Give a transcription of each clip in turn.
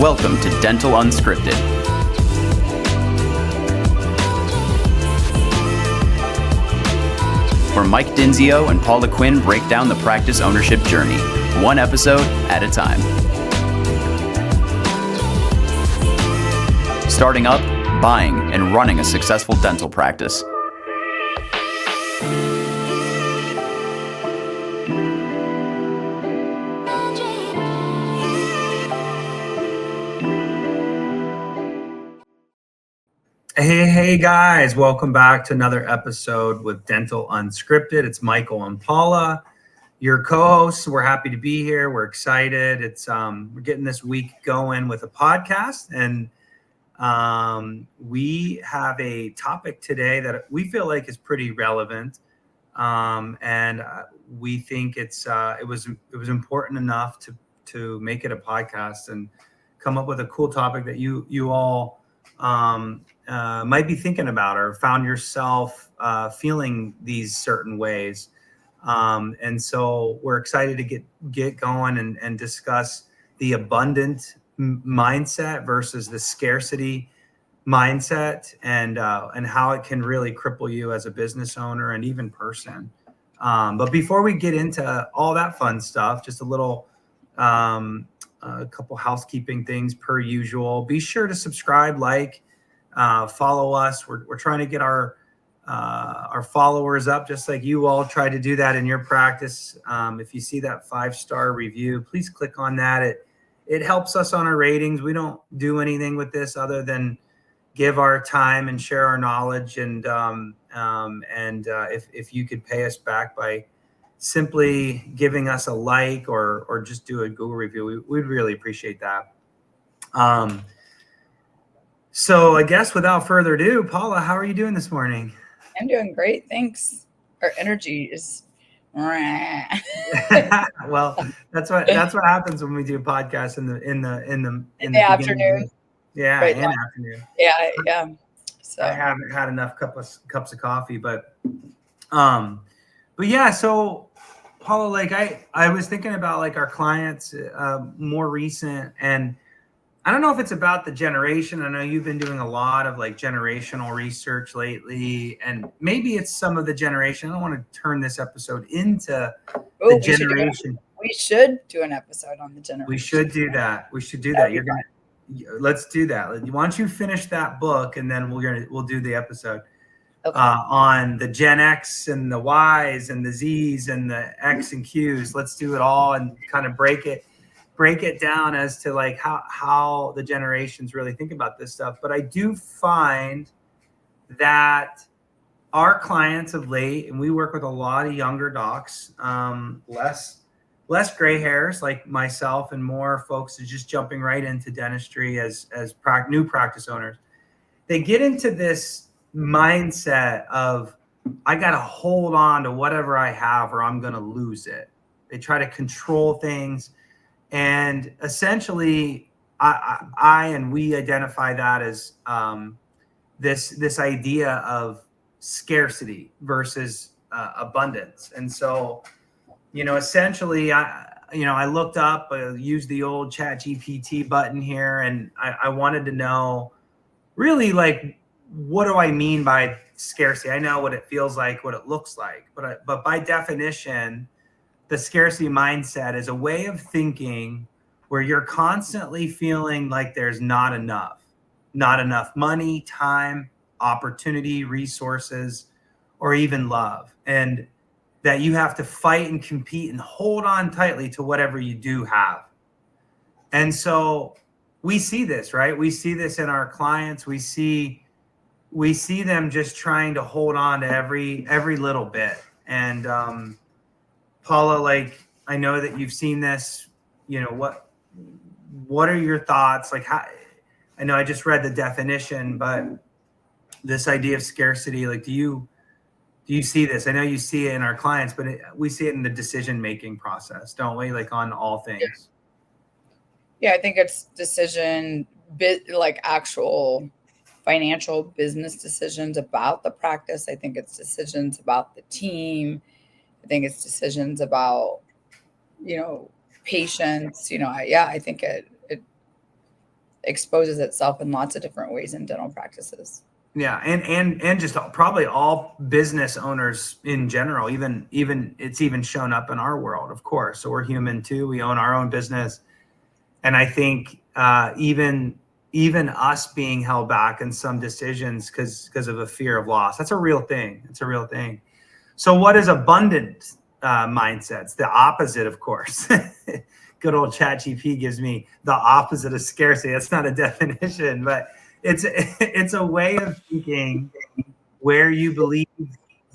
Welcome to Dental Unscripted, where Mike Dinsio and Paula Quinn break down the practice ownership journey, one episode at a time. Starting up, buying, and running a successful dental practice. Hey guys, welcome back to another episode with Dental Unscripted. It's Michael and Paula, your co-hosts. We're happy to be here. We're excited. It's we're getting this week going with a podcast, and we have a topic today that we feel like is pretty relevant, and we think it was important enough to make it a podcast and come up with a cool topic that you all might be thinking about or found yourself feeling these certain ways. And so we're excited to get going and discuss the abundant mindset versus the scarcity mindset, and how it can really cripple you as a business owner and even person. But before we get into all that fun stuff, just a couple housekeeping things per usual. Be sure to subscribe, follow us. We're trying to get our followers up, just like you all try to do that in your practice. If you see that 5-star review, please click on that. It helps us on our ratings. We don't do anything with this other than give our time and share our knowledge. And if you could pay us back by simply giving us a like or just do a Google review, we'd really appreciate that. So I guess without further ado, Paula, how are you doing this morning? I'm doing great, thanks. Our energy is well, that's what happens when we do podcasts in the afternoon. Yeah, right in the afternoon. Yeah. So I haven't had enough cups of coffee, but yeah. So Paula, I was thinking about our clients, more recent, and I don't know if it's about the generation. I know you've been doing a lot of generational research lately, and maybe it's some of the generation. I don't want to turn this episode into the generation. We should do an episode on the generation. We should do that. Let's do that. Why don't you finish that book, and then we'll do the episode. Okay. On the Gen X and the Ys and the Zs and the X and Qs. Let's do it all and kind of break it down as to how the generations really think about this stuff. But I do find that our clients of late, and we work with a lot of younger docs, less gray hairs like myself, and more folks are just jumping right into dentistry as new practice owners. They get into this mindset of, I got to hold on to whatever I have or I'm going to lose it. They try to control things. And essentially, we identify that as this idea of scarcity versus abundance. And so, essentially, I looked up, used the old ChatGPT button here, and I wanted to know really what do I mean by scarcity? I know what it feels like, what it looks like, but by definition, the scarcity mindset is a way of thinking where you're constantly feeling like there's not enough money, time, opportunity, resources, or even love. And that you have to fight and compete and hold on tightly to whatever you do have. And so we see this, right? We see this in our clients. We see them just trying to hold on to every little bit. And Paula, I know that you've seen this. What are your thoughts? How? I know I just read the definition, but this idea of scarcity, do you see this? I know you see it in our clients, but we see it in the decision-making process, don't we? On all things. Yeah, I think it's actual financial business decisions about the practice. I think it's decisions about the team. I think it's decisions about, patience. I think exposes itself in lots of different ways in dental practices. Yeah, and just probably all business owners in general, even it's even shown up in our world, of course. So we're human too. We own our own business. And I think even us being held back in some decisions because of a fear of loss, that's a real thing. It's a real thing. So what is abundant mindset? It's the opposite, of course. Good old ChatGPT gives me the opposite of scarcity. That's not a definition, but it's a way of thinking where you believe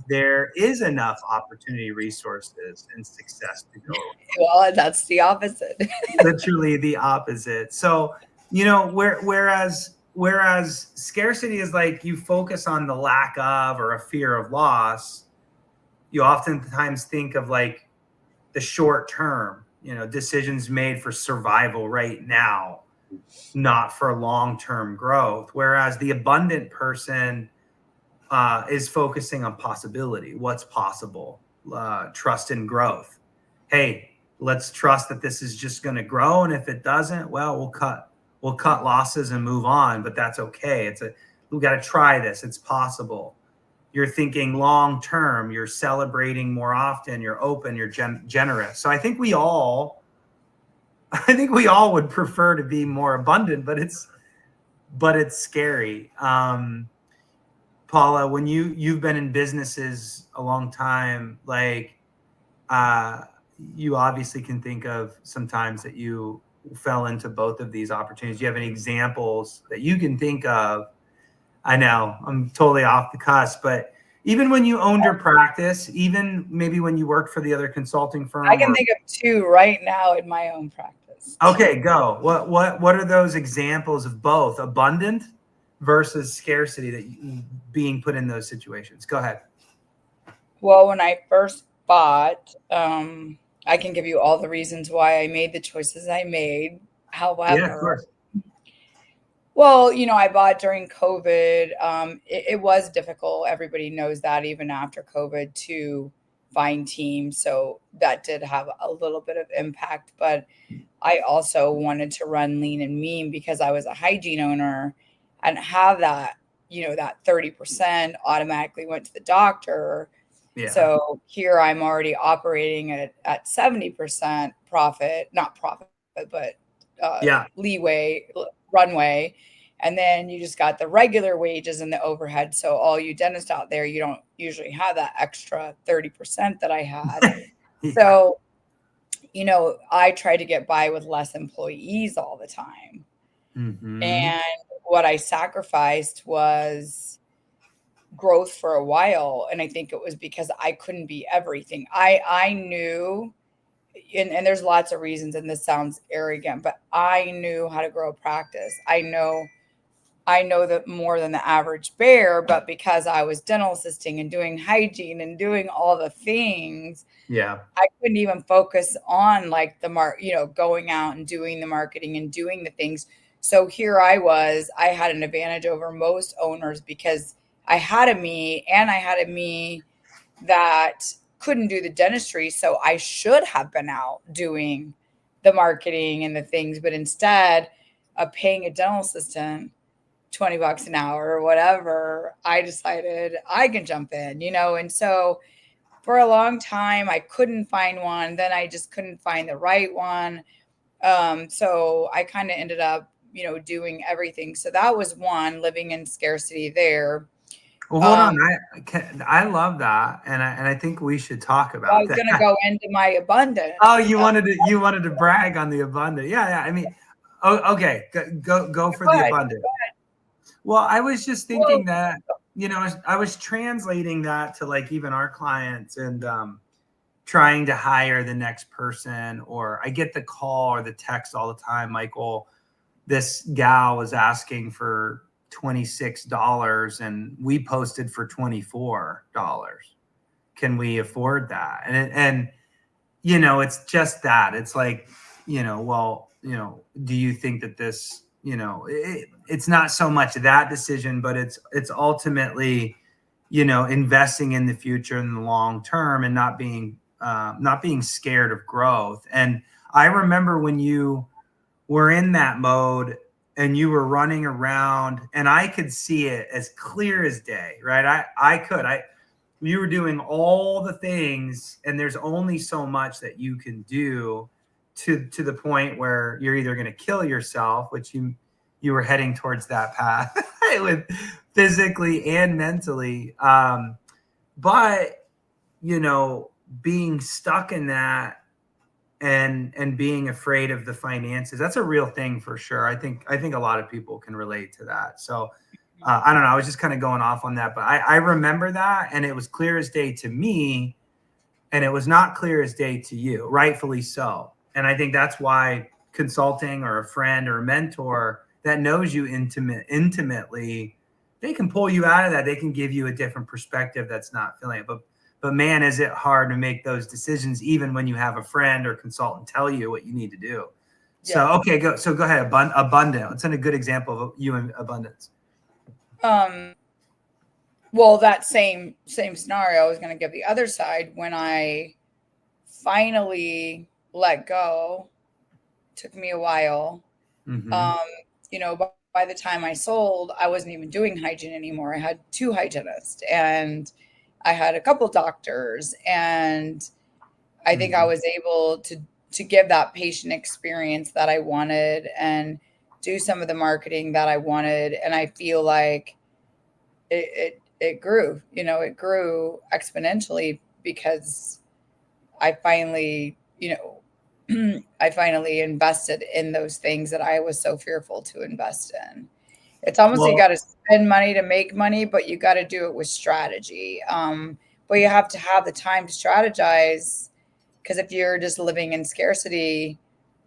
there is enough opportunity, resources, and success to go. Well, that's the opposite. Literally the opposite. So, whereas scarcity is like you focus on the lack of or a fear of loss, you oftentimes think of like the short term, decisions made for survival right now, not for long-term growth. Whereas the abundant person is focusing on possibility, what's possible, trust in growth. Hey, let's trust that this is just going to grow, and if it doesn't, well, we'll cut losses and move on. But that's okay. We got to try this. It's possible. You're thinking long term. You're celebrating more often. You're open. You're generous. So I think we all would prefer to be more abundant, but it's scary. Paula, when you've been in businesses a long time, like you obviously can think of some times that you fell into both of these opportunities. Do you have any examples that you can think of? I know I'm totally off the cusp, but even when you owned your practice, even maybe when you worked for the other consulting firm. I can think of two right now in my own practice. Okay, go. What are those examples of both abundant versus scarcity that being put in those situations? Go ahead. Well, when I first bought, I can give you all the reasons why I made the choices I made. However, yeah, of course. Well, I bought during COVID. It was difficult. Everybody knows that even after COVID to find teams. So that did have a little bit of impact. But I also wanted to run lean and mean because I was a hygiene owner and have that, that 30% automatically went to the doctor. Yeah. So here I'm already operating at 70% profit, not profit, but leeway, runway. And then you just got the regular wages and the overhead. So all you dentists out there, you don't usually have that extra 30% that I had. Yeah. So, I try to get by with less employees all the time. Mm-hmm. And what I sacrificed was growth for a while. And I think it was because I couldn't be everything. I knew, and there's lots of reasons, and this sounds arrogant, but I knew how to grow a practice. I know that more than the average bear, but because I was dental assisting and doing hygiene and doing all the things, I couldn't even focus on like going out and doing the marketing and doing the things. So here I had an advantage over most owners because I had a me that couldn't do the dentistry. So I should have been out doing the marketing and the things, but instead of paying a dental assistant $20 an hour or whatever, I decided I can jump in, and so for a long time I couldn't find one. Then I just couldn't find the right one. So I kind of ended up, doing everything. So that was one, living in scarcity there. Well, hold on. I love that, and I think we should talk about that. I was going to go into my abundance. Oh, you wanted to brag on the abundance. Yeah. I mean, okay, go for the abundance. Well, I was just thinking that, I was translating that to like even our clients and trying to hire the next person, or I get the call or the text all the time, Michael, this gal was asking for $26 and we posted for $24. Can we afford that? And it's just that. It's like, do you think that this, it's not so much that decision, but it's ultimately, investing in the future in the long term and not being scared of growth. And I remember when you were in that mode and you were running around, and I could see it as clear as day, right? You were doing all the things, and there's only so much that you can do to the point where you're either going to kill yourself, which you were heading towards that path with physically and mentally. But, you know, being stuck in that and being afraid of the finances, that's a real thing for sure. I think a lot of people can relate to that. So I don't know. I was just kind of going off on that, but I remember that, and it was clear as day to me, and it was not clear as day to you, rightfully so. And I think that's why consulting or a friend or a mentor that knows you intimately, they can pull you out of that. They can give you a different perspective that's not feeling it. But man, is it hard to make those decisions even when you have a friend or consultant tell you what you need to do. Yeah. So, okay, go ahead. Abundant. It's a good example of you and abundance. Well, that same scenario, I was going to give the other side. When I finally let go, took me a while. Mm-hmm. You know, by the time I sold, I wasn't even doing hygiene anymore. I had 2 hygienists, and I had a couple doctors, and I think I was able to give that patient experience that I wanted and do some of the marketing that I wanted. And I feel like it grew, you know, it grew exponentially because I finally, you know, I finally invested in those things that I was so fearful to invest in. It's almost you got to spend money to make money, but you got to do it with strategy. But you have to have the time to strategize, because if you're just living in scarcity,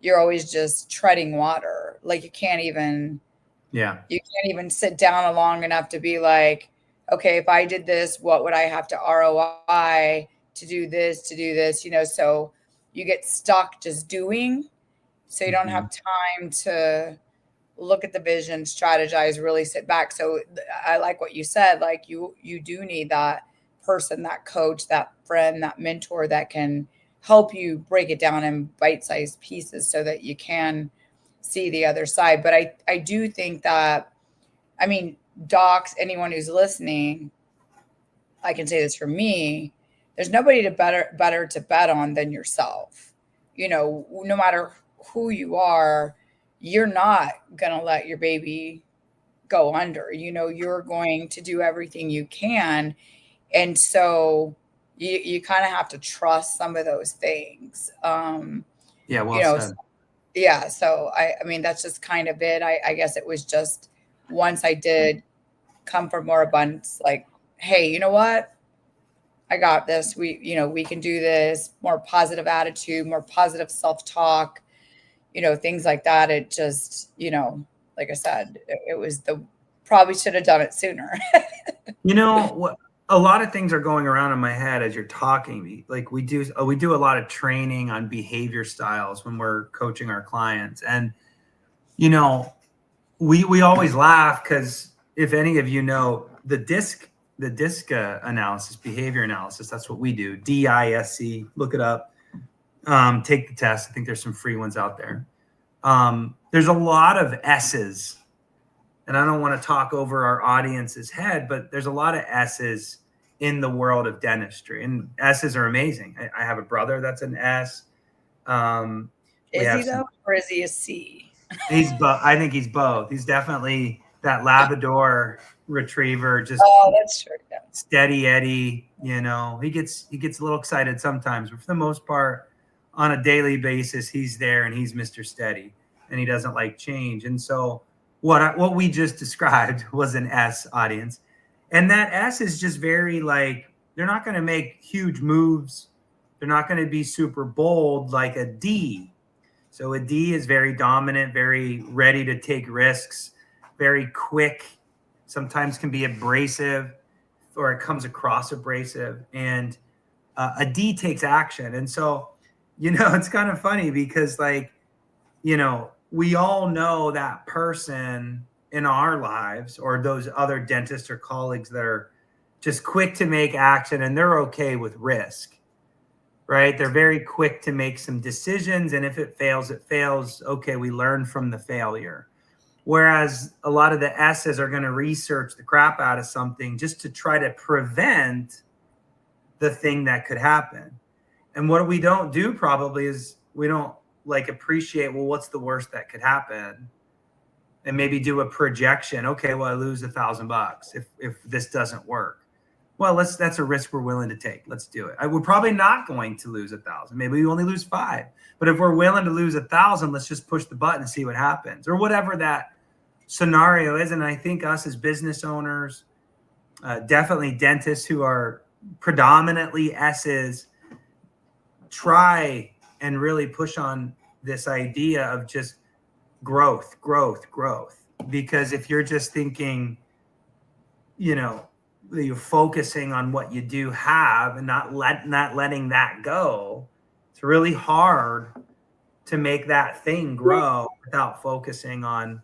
you're always just treading water. Like you can't even sit down long enough to be like, okay, if I did this, what would I have to ROI to do this, you know? So you get stuck just doing, so you don't have time to look at the vision, strategize, really sit back. So I like what you said, like you do need that person, that coach, that friend, that mentor that can help you break it down in bite-sized pieces so that you can see the other side. But I do think that, I mean, docs, anyone who's listening, I can say this for me, there's nobody to better to bet on than yourself. You know, no matter who you are, you're not going to let your baby go under. You know, you're going to do everything you can. And so you kind of have to trust some of those things. Well you know, said. So I mean, that's just kind of it. I guess it was just, once I did come from more abundance, like, hey, you know what? I got this. We can do this. More positive attitude, more positive self-talk, you know, things like that. It just, you know, like I said, it was probably should have done it sooner. You know what? A lot of things are going around in my head as you're talking. Like we do a lot of training on behavior styles when we're coaching our clients. And, you know, we always laugh because if any of you know the DISC analysis, behavior analysis, that's what we do. DISC, look it up, take the test. I think there's some free ones out there. There's a lot of S's, and I don't want to talk over our audience's head, but there's a lot of S's in the world of dentistry, and S's are amazing. I have a brother that's an S. Is he though, or is he a C? He's both. I think he's both. He's definitely that Labrador retriever, just that's true. Yeah. Steady Eddie. You know, he gets a little excited sometimes, but for the most part, on a daily basis, he's there and he's Mr. Steady, and he doesn't like change. And so what we just described was an S audience, and that S is just very like, they're not going to make huge moves. They're not going to be super bold like a D. So a D is very dominant, very ready to take risks, very quick, sometimes can be abrasive, or it comes across abrasive. And a D takes action. And so, you know, it's kind of funny because, like, you know, we all know that person in our lives, or those other dentists or colleagues that are just quick to make action, and they're okay with risk. Right? They're very quick to make some decisions. And if it fails, it fails. Okay, we learn from the failure. Whereas a lot of the S's are going to research the crap out of something just to try to prevent the thing that could happen. And what we don't do probably is we don't like appreciate, well, what's the worst that could happen? And maybe do a projection. Okay, well, I lose $1,000 if this doesn't work. Well, that's a risk we're willing to take. Let's do it. We're probably not going to lose 1,000. Maybe we only lose 5. But if we're willing to lose 1,000, let's just push the button and see what happens, or whatever that scenario is. And I think us as business owners, definitely dentists who are predominantly S's, try and really push on this idea of just growth. Because if you're just thinking, you're focusing on what you do have and not letting that go, it's really hard to make that thing grow without focusing on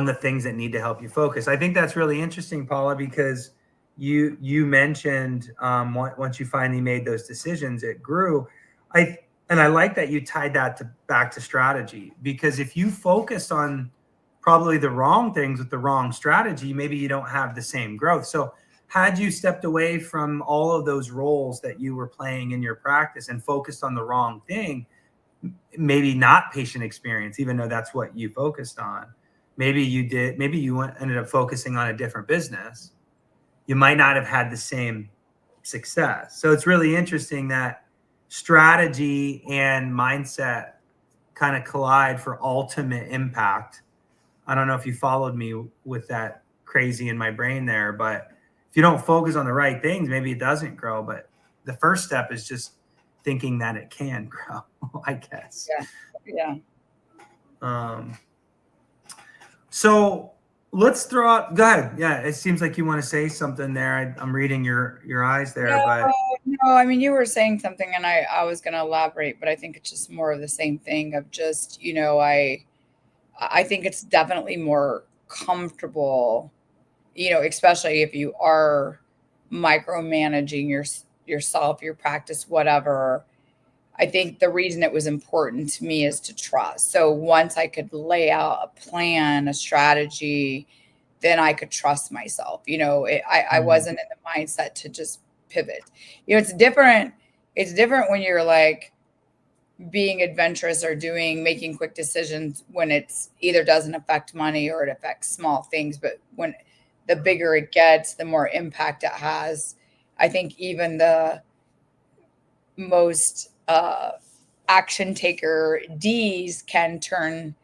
the things that need to help you focus. I think that's really interesting, Paula, because you mentioned once you finally made those decisions, it grew. I like that you tied that back to strategy, because if you focus on probably the wrong things with the wrong strategy, maybe you don't have the same growth. So had you stepped away from all of those roles that you were playing in your practice and focused on the wrong thing, maybe not patient experience, even though that's what you focused on, maybe you ended up focusing on a different business, you might not have had the same success. So it's really interesting that strategy and mindset kind of collide for ultimate impact. I don't know if you followed me with that crazy in my brain there, but if you don't focus on the right things, maybe it doesn't grow. But the first step is just thinking that it can grow, I guess. Yeah. So let's throw out, go ahead. Yeah. It seems like you want to say something there. I'm reading your eyes there, but. No, I mean, you were saying something and I was going to elaborate, but I think it's just more of the same thing of just, I think it's definitely more comfortable, especially if you are micromanaging yourself, your practice, whatever. I think the reason it was important to me is to trust. So once I could lay out a plan, a strategy, then I could trust myself. I wasn't in the mindset to just pivot. It's different. It's different when you're like being adventurous or making quick decisions when it's either doesn't affect money or it affects small things. But when the bigger it gets, the more impact it has. I think even the most action taker D's can turn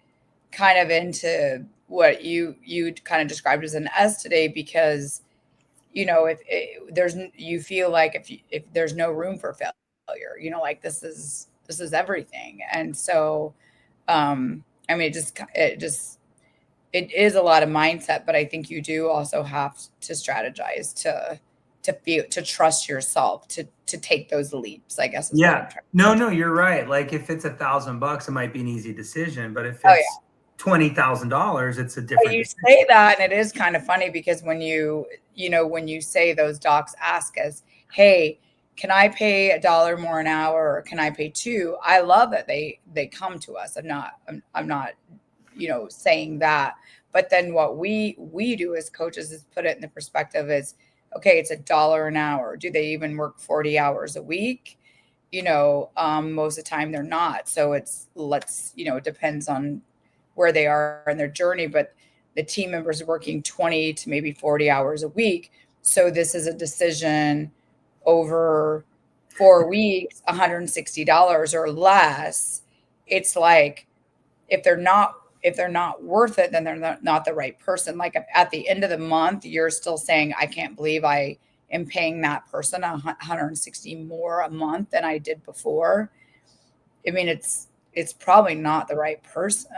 kind of into what you kind of described as an S today, because you feel like if there's no room for failure, like this is everything. And so I mean, it is a lot of mindset, but I think you do also have to strategize to trust yourself, to take those leaps, I guess. Yeah. No, you're right. Like if it's $1,000, it might be an easy decision, but if it's $20,000, it's a different. You say that, and it is kind of funny because when you say those docs ask us, hey, can I pay $1 more an hour, or can I pay $2? I love that they come to us. I'm not saying that, but then what we do as coaches is put it in the perspective is, okay, it's $1 an hour. Do they even work 40 hours a week? Most of the time they're not. So it depends on where they are in their journey, but the team members are working 20 to maybe 40 hours a week. So this is a decision over 4 weeks, $160 or less. It's like, if they're not worth it, then they're not the right person. Like at the end of the month, you're still saying, I can't believe I am paying that person $160 more a month than I did before. I mean, it's probably not the right person.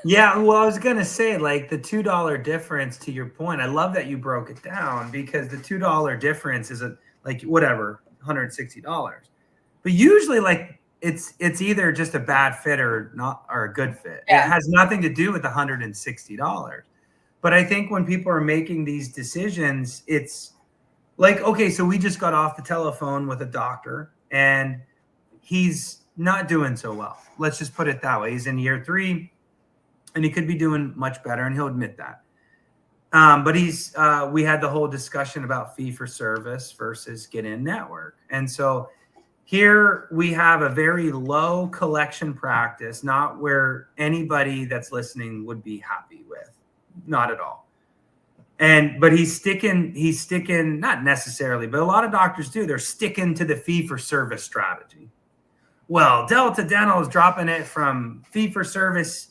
Yeah. Well, I was going to say, like, the $2 difference, to your point, I love that you broke it down, because the $2 difference is $160. But usually, like, it's either just a bad fit or a good fit. Yeah. It has nothing to do with $160. But I think when people are making these decisions, it's like, okay, so we just got off the telephone with a doctor and he's not doing so well. Let's just put it that way. He's in year 3. and he could be doing much better, and he'll admit that. But we had the whole discussion about fee for service versus get in network. And so here we have a very low collection practice, not where anybody that's listening would be happy with, not at all. But he's sticking, not necessarily, but a lot of doctors do. They're sticking to the fee for service strategy. Well, Delta Dental is dropping it from fee for service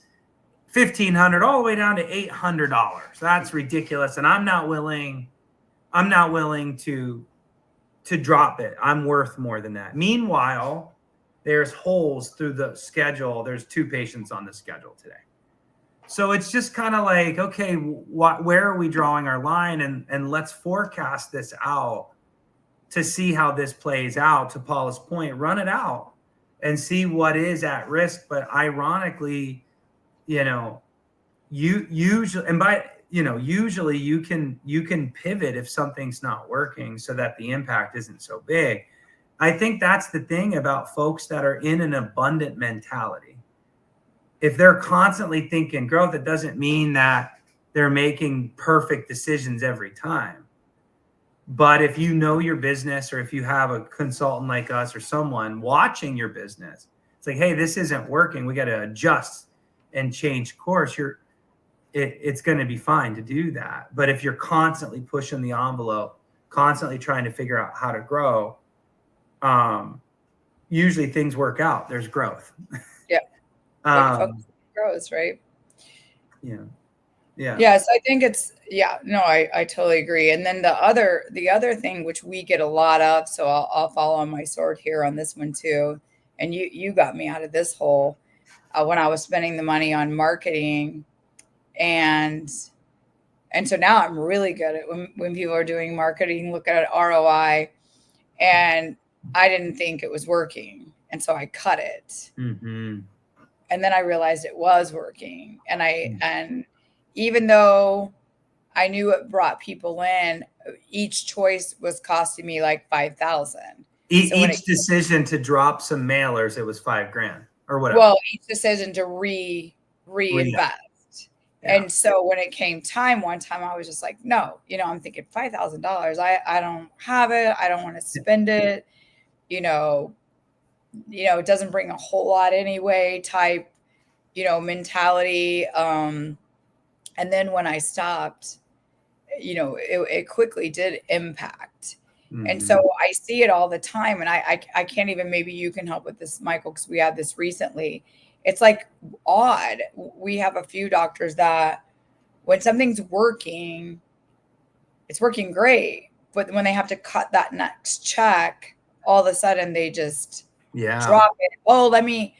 $1,500 all the way down to $800. That's ridiculous, and I'm not willing to drop it. I'm worth more than that. Meanwhile, there's holes through the schedule. There's 2 patients on the schedule today. So it's just kind of like, okay, where are we drawing our line? And let's forecast this out to see how this plays out. To Paula's point, run it out and see what is at risk. But ironically, usually you can pivot if something's not working so that the impact isn't so big. I think that's the thing about folks that are in an abundant mentality. If they're constantly thinking growth, it doesn't mean that they're making perfect decisions every time. But if you know your business, or if you have a consultant like us or someone watching your business, it's like, hey, this isn't working. We got to adjust and change course. It's going to be fine to do that. But if you're constantly pushing the envelope, constantly trying to figure out how to grow, usually things work out. There's growth. Yeah. Focus grows, right? Yeah. Yes, I think I totally agree. And then the other thing, which we get a lot of, so I'll follow on my sword here on this one too. And you got me out of this hole when I was spending the money on marketing, and so now I'm really good at when people are doing marketing, look at ROI, and I didn't think it was working, and so I cut it. Mm-hmm. And then I realized it was working. And even though I knew it brought people in, each choice was costing me like $5,000. Each decision to drop some mailers, it was $5,000 or whatever. Well, each decision to reinvest. Yeah. And so when it came time, one time I was just like, no, I'm thinking $5,000. I don't have it. I don't want to spend it. It doesn't bring a whole lot anyway type, mentality. And then when I stopped, it quickly did impact. Mm-hmm. And so I see it all the time. And I can't even, maybe you can help with this, Michael, because we had this recently. It's like odd. We have a few doctors that when something's working, it's working great. But when they have to cut that next check, all of a sudden they just drop it. Oh, let me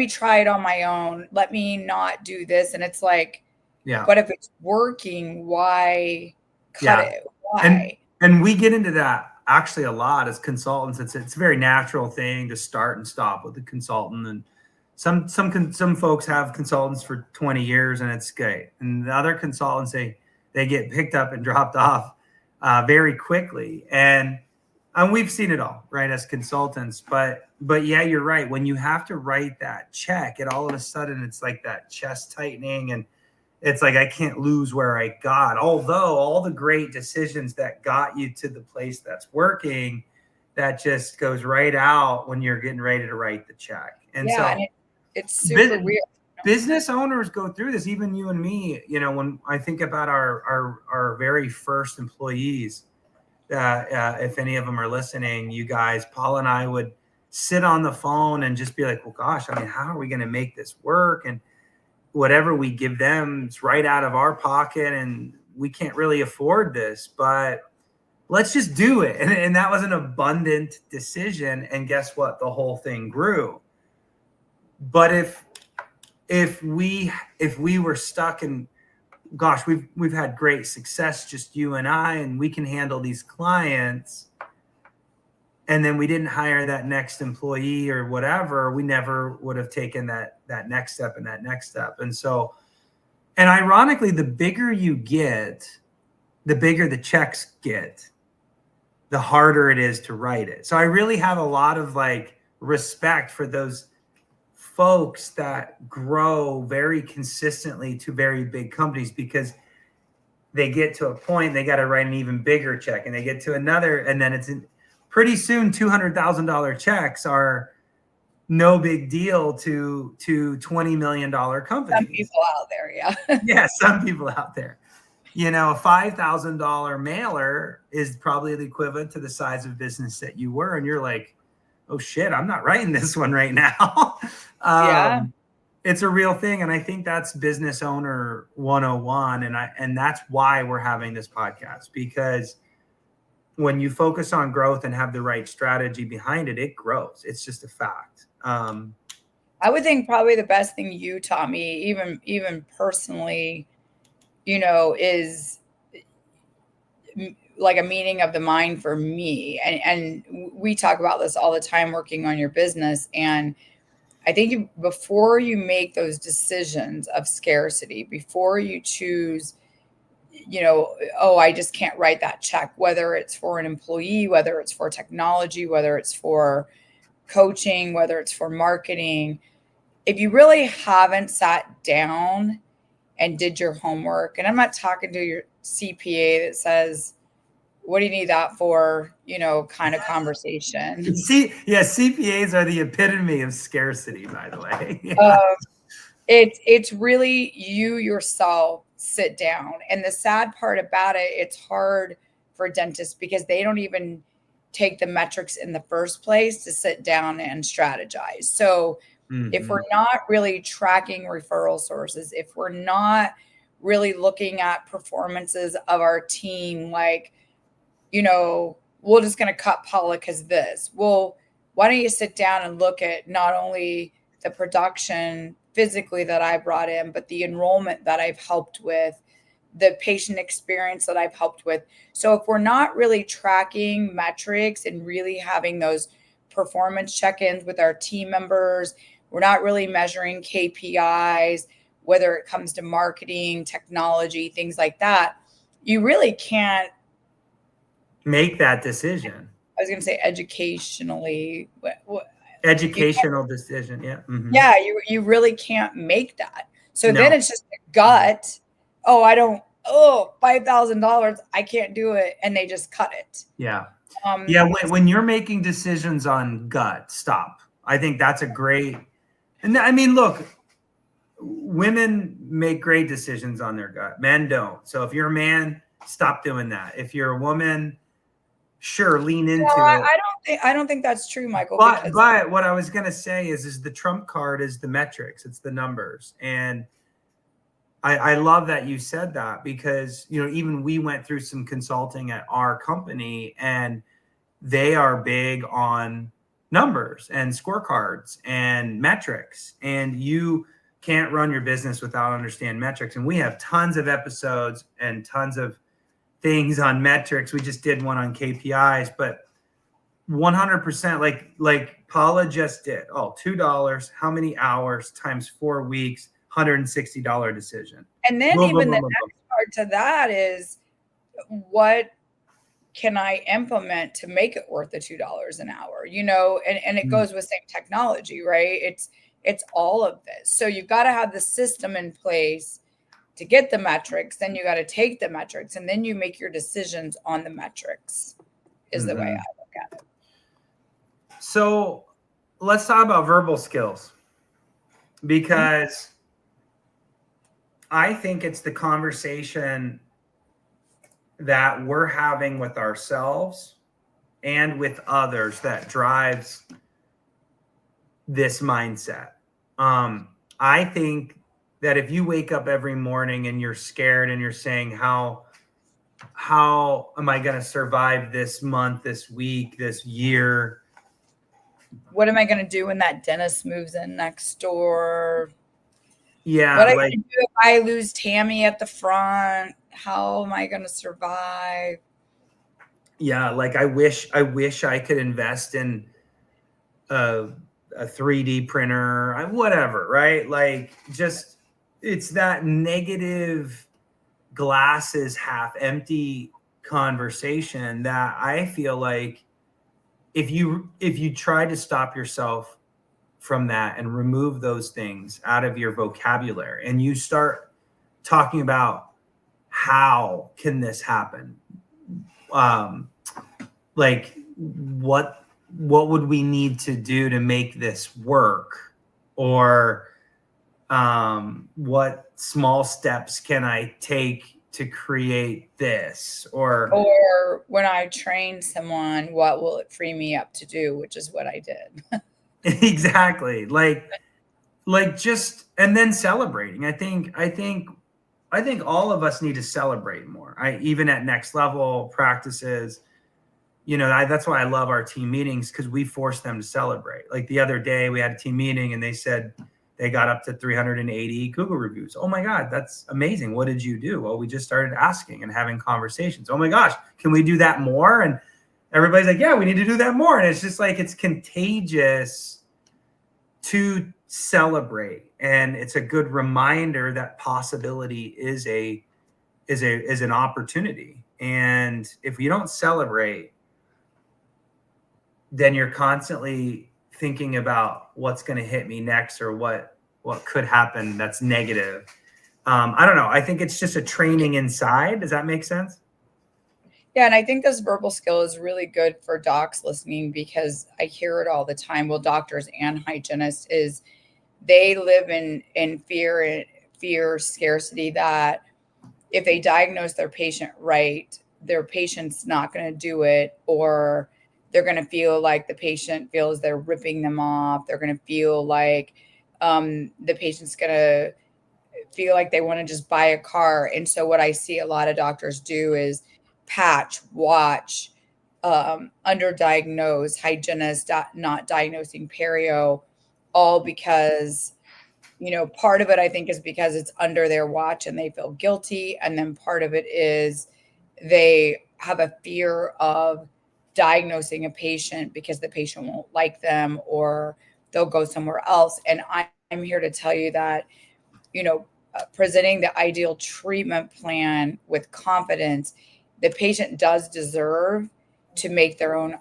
try it on my own. Let me not do this. And it's like, but if it's working, why cut it? Why? And we get into that actually a lot as consultants. It's a very natural thing to start and stop with the consultant. And some folks have consultants for 20 years and it's great. And the other consultants, they get picked up and dropped off very quickly. And we've seen it all, right, as consultants. But yeah, you're right. When you have to write that check, it all of a sudden it's like that chest tightening, and it's like I can't lose where I got. Although all the great decisions that got you to the place that's working, that just goes right out when you're getting ready to write the check. And and it's super weird. Business owners go through this, even you and me. When I think about our very first employees. If any of them are listening, you guys, Paula and I would sit on the phone and just be like, well, gosh, how are we going to make this work? And whatever we give them is right out of our pocket, and we can't really afford this, but let's just do it. And that was an abundant decision. And guess what? The whole thing grew. But if we were stuck in, gosh, we've had great success, just you and I, and we can handle these clients, and then we didn't hire that next employee or whatever, we never would have taken that next step and that next step. And so, and ironically, the bigger you get, the bigger the checks get, the harder it is to write it. So I really have a lot of respect for those folks that grow very consistently to very big companies because they get to a point, they got to write an even bigger check, and they get to another, and then pretty soon $200,000 checks are no big deal to $20 million companies. Some people out there, yeah. Yeah, some people out there. You know, a $5,000 mailer is probably the equivalent to the size of business that you were, and you're like, oh shit, I'm not writing this one right now. Yeah. It's a real thing. And I think that's business owner 101. And that's why we're having this podcast, because when you focus on growth and have the right strategy behind it, it grows. It's just a fact. I would think probably the best thing you taught me, even personally, you know, is like a meeting of the mind for me. And we talk about this all the time working on your business. And I think before you make those decisions of scarcity, before you choose, you know, oh, I just can't write that check, whether it's for an employee, whether it's for technology, whether it's for coaching, whether it's for marketing, if you really haven't sat down and did your homework, and I'm not talking to your CPA that says, what do you need that for? You know, kind of conversation. See, yeah, CPAs are the epitome of scarcity, by the way. Yeah. It's really you yourself sit down. And the sad part about it, it's hard for dentists because they don't even take the metrics in the first place to sit down and strategize. So if we're not really tracking referral sources, if we're not really looking at performances of our team, like, you know, we're just going to cut Paula because this. Well, why don't you sit down and look at not only the production physically that I brought in, but the enrollment that I've helped with, the patient experience that I've helped with. So if we're not really tracking metrics and really having those performance check-ins with our team members, we're not really measuring KPIs, whether it comes to marketing, technology, things like that, you really can't make that decision. I was going to say educational decision. Yeah. Mm-hmm. Yeah. You really can't make that. So then it's just a gut. Oh, $5,000. I can't do it. And they just cut it. Yeah. When you're making decisions on gut, stop. I think that's a great, and I mean, look, women make great decisions on their gut. Men don't. So if you're a man, stop doing that. If you're a woman, sure, lean into it. I don't think that's true, Michael. But what I was gonna say is the trump card is the metrics, it's the numbers. And I love that you said that, because you know, even we went through some consulting at our company, and they are big on numbers and scorecards and metrics. And you can't run your business without understanding metrics. And we have tons of episodes and tons of things on metrics. We just did one on KPIs, but 100%, like Paula just did. Oh, $2, how many hours times 4 weeks, $160 decision. And then the next part to that is, what can I implement to make it worth the $2 an hour? You know, and it goes with same technology, right? It's all of this. So you've got to have the system in place to get the metrics. Then you got to take the metrics, and then you make your decisions on the metrics, is the way I look at it. So let's talk about verbal skills, because I think it's the conversation that we're having with ourselves and with others that drives this mindset. I think that if you wake up every morning and you're scared and you're saying, how am I going to survive this month, this week, this year? What am I going to do when that dentist moves in next door? Yeah. What am I going to do if I lose Tammy at the front? How am I going to survive? Yeah. Like I wish I could invest in a 3D printer, whatever, right? Like, just, it's that negative glasses half empty conversation that I feel like if you try to stop yourself from that and remove those things out of your vocabulary, and you start talking about how can this happen, like what would we need to do to make this work, or what small steps can I take to create this, or when I train someone, what will it free me up to do, which is what I did. Exactly. Like just, and then celebrating. I think all of us need to celebrate more. Even at next level practices, that's why I love our team meetings, because we force them to celebrate. Like the other day we had a team meeting and they said they got up to 380 Google reviews. Oh my God, that's amazing. What did you do? Well, we just started asking and having conversations. Oh my gosh, can we do that more? And everybody's like, yeah, we need to do that more. And it's just like, it's contagious to celebrate. And it's a good reminder that possibility is an opportunity. And if you don't celebrate, then you're constantly thinking about what's going to hit me next, or what could happen that's negative. I don't know. I think it's just a training inside. Does that make sense? Yeah. And I think this verbal skill is really good for docs listening, because I hear it all the time. Well, doctors and hygienists, is they live in fear, scarcity, that if they diagnose their patient right, their patient's not going to do it, or they're going to feel like the patient feels they're ripping them off. They're going to feel like the patient's going to feel like they want to just buy a car. And so what I see a lot of doctors do is patch, watch, underdiagnose, hygienists not diagnosing perio, all because, part of it, I think, is because it's under their watch and they feel guilty. And then part of it is they have a fear of diagnosing a patient because the patient won't like them, or they'll go somewhere else. And I'm here to tell you that, presenting the ideal treatment plan with confidence, the patient does deserve to make their own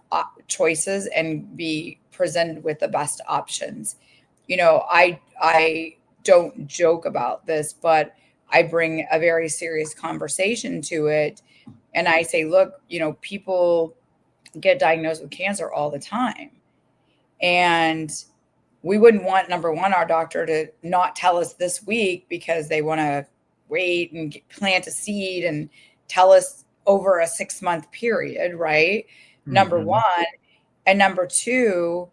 choices and be presented with the best options. I don't joke about this, but I bring a very serious conversation to it. And I say, look, people get diagnosed with cancer all the time. And we wouldn't want, number one, our doctor to not tell us this week because they want to wait and plant a seed and tell us over a 6-month period, right? Mm-hmm. Number one. And number two,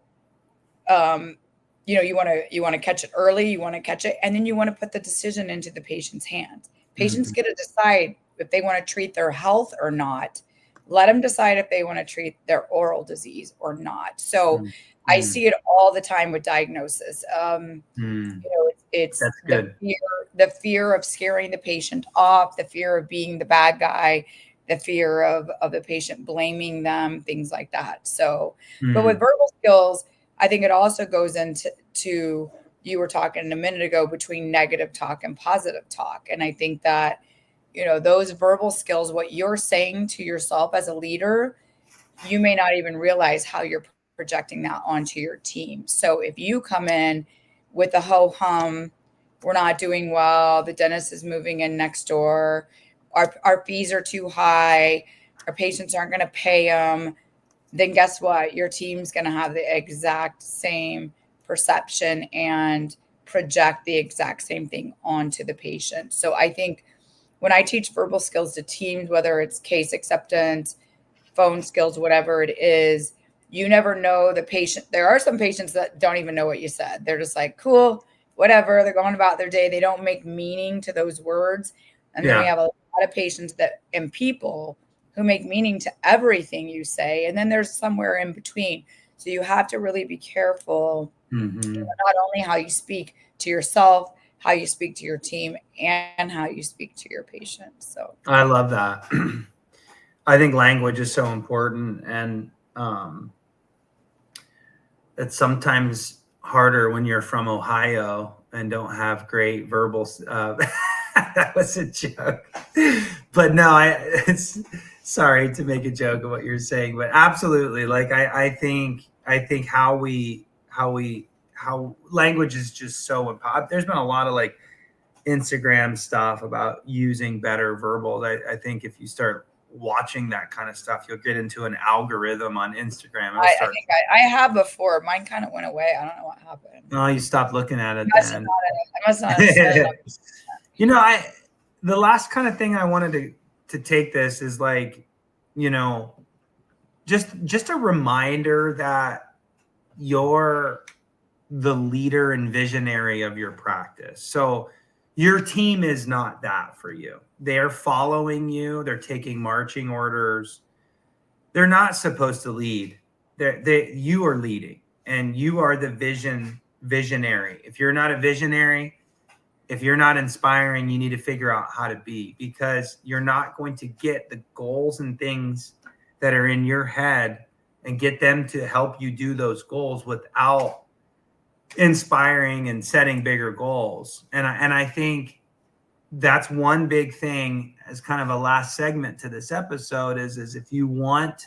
you want to catch it early, you want to catch it, and then you want to put the decision into the patient's hands. Patients get to decide if they want to treat their health or not. Let them decide if they want to treat their oral disease or not. So I see it all the time with diagnosis. It's the fear of scaring the patient off, the fear of being the bad guy, the fear of the patient blaming them, things like that. So, but with verbal skills, I think it also goes into you were talking a minute ago, between negative talk and positive talk. And I think that, those verbal skills, what you're saying to yourself as a leader, you may not even realize how you're projecting that onto your team. So if you come in with a ho-hum, we're not doing well, the dentist is moving in next door, our fees are too high, our patients aren't going to pay them, then guess what? Your team's going to have the exact same perception and project the exact same thing onto the patient. So I think when I teach verbal skills to teams, whether it's case acceptance, phone skills, whatever it is, you never know the patient. There are some patients that don't even know what you said. They're just like, cool, whatever. They're going about their day. They don't make meaning to those words. And then we have a lot of patients and people who make meaning to everything you say. And then there's somewhere in between. So you have to really be careful, not only how you speak to yourself, how you speak to your team, and how you speak to your patients. So I love that. I think language is so important, and it's sometimes harder when you're from Ohio and don't have great verbal. That was a joke, but no, it's sorry to make a joke of what you're saying, but absolutely, like I think how we how language is just so there's been a lot of like Instagram stuff about using better verbal. I think if you start watching that kind of stuff, you'll get into an algorithm on Instagram. I think I have before. Mine kind of went away. I don't know what happened. Oh, you stopped looking at it then. I must not have said it. You know, the last kind of thing I wanted to take this is like, you know, just a reminder that you're the leader and visionary of your practice. So your team is not that for you. They're following you. They're taking marching orders. They're not supposed to lead. You are leading, and you are the visionary. If you're not a visionary, if you're not inspiring, you need to figure out how to be, because you're not going to get the goals and things that are in your head and get them to help you do those goals without inspiring and setting bigger goals. And I think that's one big thing as kind of a last segment to this episode is if you want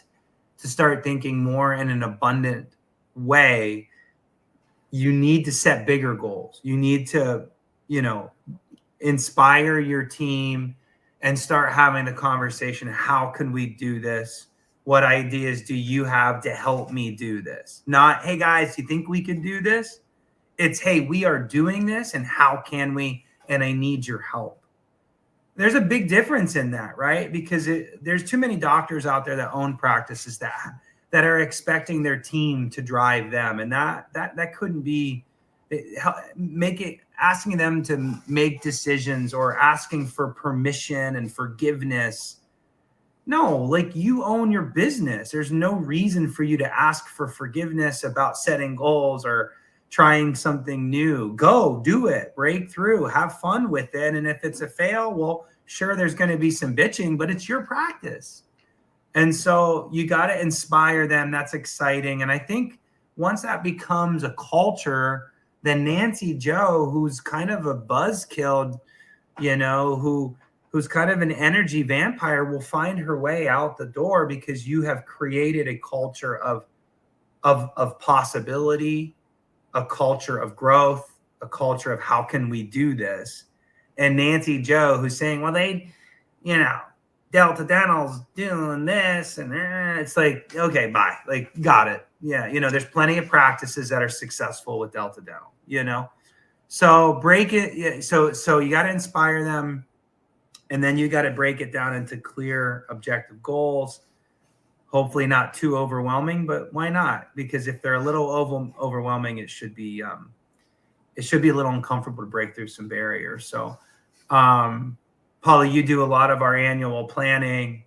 to start thinking more in an abundant way, you need to set bigger goals. You need to, you know, inspire your team and start having the conversation. How can we do this? What ideas do you have to help me do this? Not, hey guys, you think we could do this? It's, hey, we are doing this, and how can we? And I need your help. There's a big difference in that, right? Because there's too many doctors out there that own practices that are expecting their team to drive them, and that couldn't be. Asking them to make decisions or asking for permission and forgiveness. No, like, you own your business. There's no reason for you to ask for forgiveness about setting goals or trying something new. Go do it, break through, have fun with it. And if it's a fail, well, sure, there's going to be some bitching, but it's your practice. And so you got to inspire them. That's exciting. And I think once that becomes a culture, then Nancy Joe, who's kind of a buzzkill, you know, who's kind of an energy vampire, will find her way out the door, because you have created a culture of possibility, a culture of growth, a culture of how can we do this. And Nancy Joe, who's saying, well, Delta Dental's doing this, and it's like, okay, bye, like, got it. Yeah, you know, there's plenty of practices that are successful with Delta Dental, you know. So break it. Yeah, so you got to inspire them, and then you got to break it down into clear, objective goals. Hopefully not too overwhelming, but why not? Because if they're a little overwhelming, it should be a little uncomfortable to break through some barriers. So, Paula, you do a lot of our annual planning,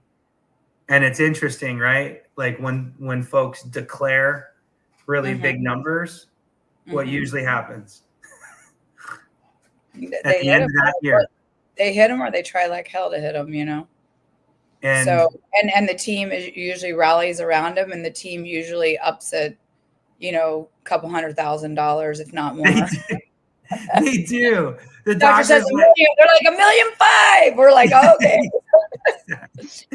and it's interesting, right? Like when folks declare really big numbers, what usually happens? At the end of that year, they hit them, or they try like hell to hit them, you know? And so, and the team usually rallies around them, and the team usually ups it, you know, a couple $100,000, if not more. They do. The doctor says $1 million. They're like $1.5 million. We're like, oh, okay.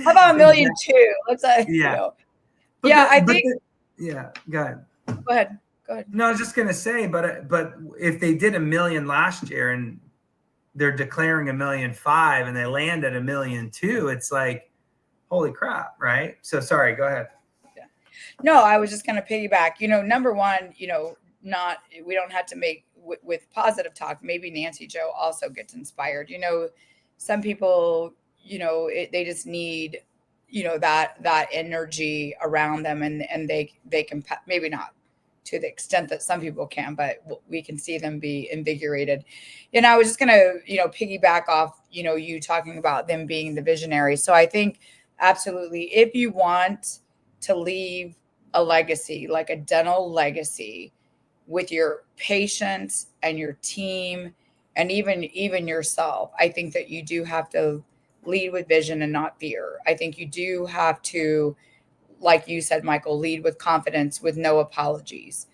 How about $1.2 million? Let's yeah. You know. Yeah. Go ahead. Go ahead. No, I was just gonna say, but if they did $1 million last year and they're declaring $1.5 million and they land at $1.2 million, it's like, holy crap, right? So sorry, go ahead. Yeah. No, I was just gonna piggyback. You know, number one, you know, we don't have to make with positive talk. Maybe Nancy Joe also gets inspired. You know, some people, you know, they just need, you know, that energy around them, and they can, maybe not to the extent that some people can, but we can see them be invigorated. And I was just going to, you know, piggyback off, you know, you talking about them being the visionary. So I think absolutely, if you want to leave a legacy, like a dental legacy with your patients and your team, and even yourself, I think that you do have to lead with vision and not fear. I think you do have to, like you said, Michael, lead with confidence, with no apologies.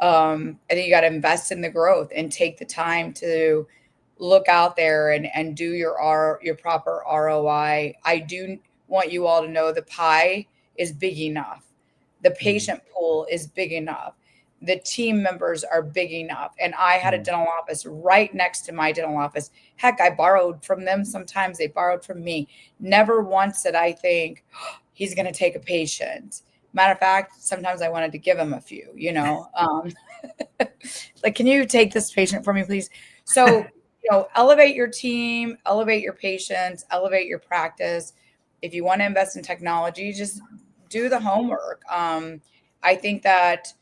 I think you got to invest in the growth and take the time to look out there and do your proper ROI. I do want you all to know the pie is big enough. The patient pool is big enough. the team members are big enough. And I had a dental office right next to my dental office. Heck, I borrowed from them. Sometimes they borrowed from me. Never once did I think, oh, he's going to take a patient. Matter of fact, sometimes I wanted to give him a few, like, can you take this patient for me, please? So, elevate your team, elevate your patients, elevate your practice. If you want to invest in technology, just do the homework. I think that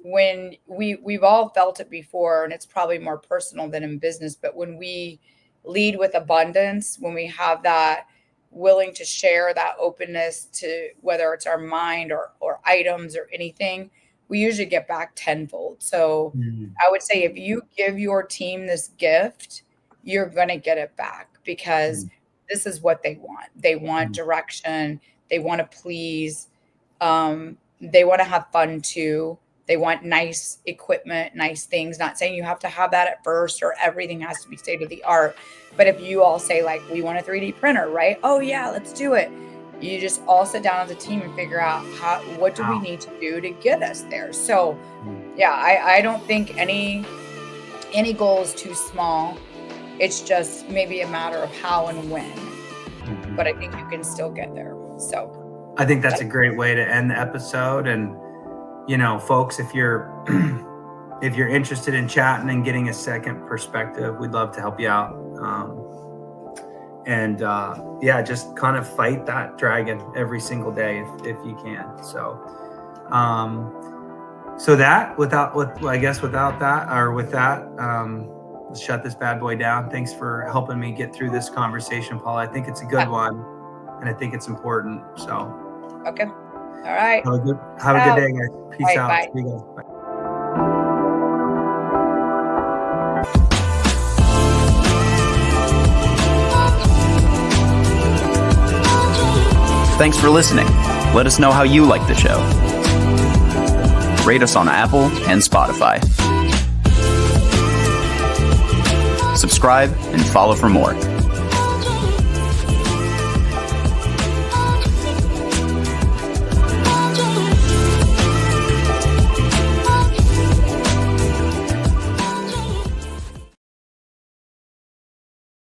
when we've all felt it before, and it's probably more personal than in business, but when we lead with abundance, when we have that willing to share, that openness to whether it's our mind or items or anything, we usually get back tenfold. So I would say if you give your team this gift, you're going to get it back, because this is what they want. They want direction. They want to please. They want to have fun too. They want nice equipment, nice things. Not saying you have to have that at first or everything has to be state of the art. But if you all say, like, we want a 3D printer, right? Oh yeah, let's do it. You just all sit down as a team and figure out what do we need to do to get us there. So yeah, I don't think any goal is too small. It's just maybe a matter of how and when. But I think you can still get there. So I think that's a great way to end the episode. And folks, if you're interested in chatting and getting a second perspective, we'd love to help you out. Just kind of fight that dragon every single day if you can. So, let's shut this bad boy down. Thanks for helping me get through this conversation, Paula. I think it's a good one, and I think it's important. So, okay, all right. Have a good day, guys. Peace out. Bye. See you guys. Bye. Thanks for listening. Let us know how you like the show. Rate us on Apple and Spotify. Subscribe and follow for more.